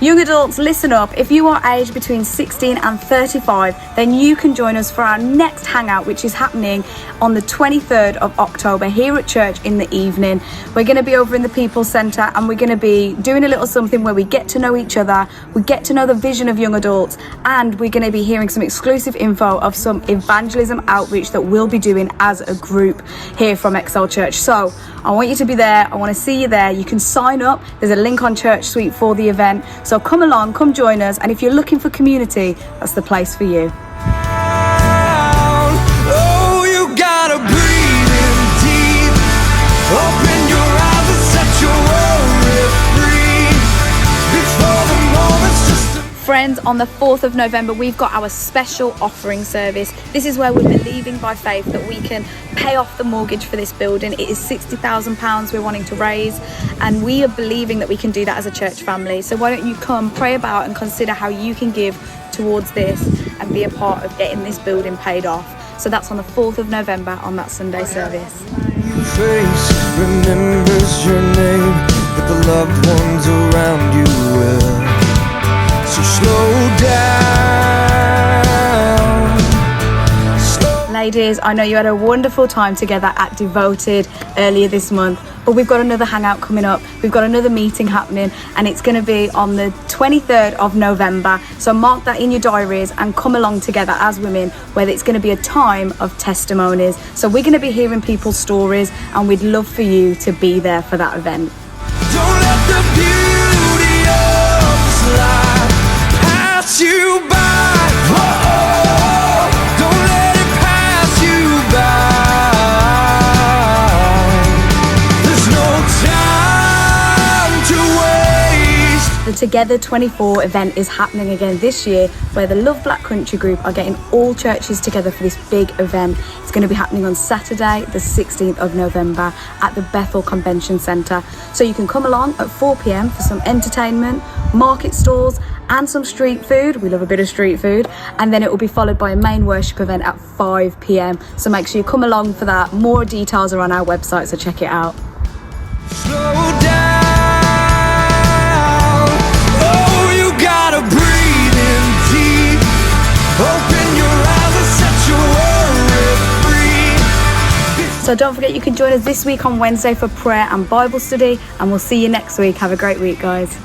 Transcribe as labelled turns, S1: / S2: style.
S1: Young adults, listen up. If you are aged between 16 and 35, then you can join us for our next hangout, which is happening on the 23rd of October here at church in the evening. We're going to be over in the People's Centre, and we're going to be doing a little something where we get to know each other, we get to know the vision of young adults, and we're going to be hearing some exclusive info of some evangelism outreach that we'll be doing as a group here from Excel Church. So I want you to be there. I want to see you there. You can sign up. There's a link on Church Suite for the event. So come along, come join us. And if you're looking for community, that's the place for you.
S2: Oh, you gotta breathe in deep. Open your eyes and set your world free. Before the moment's just
S1: Friends, on the 4th of November, we've got our special offering service. This is where we're believing by faith that we can pay off the mortgage for this building. It is £60,000 we're wanting to raise, and we are believing that we can do that as a church family. So why don't you come, pray about and consider how you can give towards this and be a part of getting this building paid off. So that's on the 4th of November on that Sunday service.
S2: your face remembers your name, but the loved ones around you will. So slow down.
S1: Ladies, I know you had a wonderful time together at Devoted earlier this month, but we've got another hangout coming up. We've got another meeting happening, and it's going to be on the 23rd of November. So mark that in your diaries and come along together as women, where it's going to be a time of testimonies. So we're going to be hearing people's stories, and we'd love for you to be there for that event.
S2: Don't let the beauty of this life pass you by. Don't let it pass you by. There's no time to waste.
S1: The Together 24 event is happening again this year, where the Love Black Country group are getting all churches together for this big event. It's going to be happening on Saturday, the 16th of November at the Bethel Convention Centre. So you can come along at 4 p.m. for some entertainment, market stalls, and some street food. We love a bit of street food. And then it will be followed by a main worship event at 5 p.m. So make sure you come along for that. More details are on our website, so check it out.
S2: Slow down. Oh, you gotta breathe in deep. Open your eyes and set your world free.
S1: So don't forget, you can join us this week on Wednesday for prayer and Bible study, and we'll see you next week. Have a great week, guys.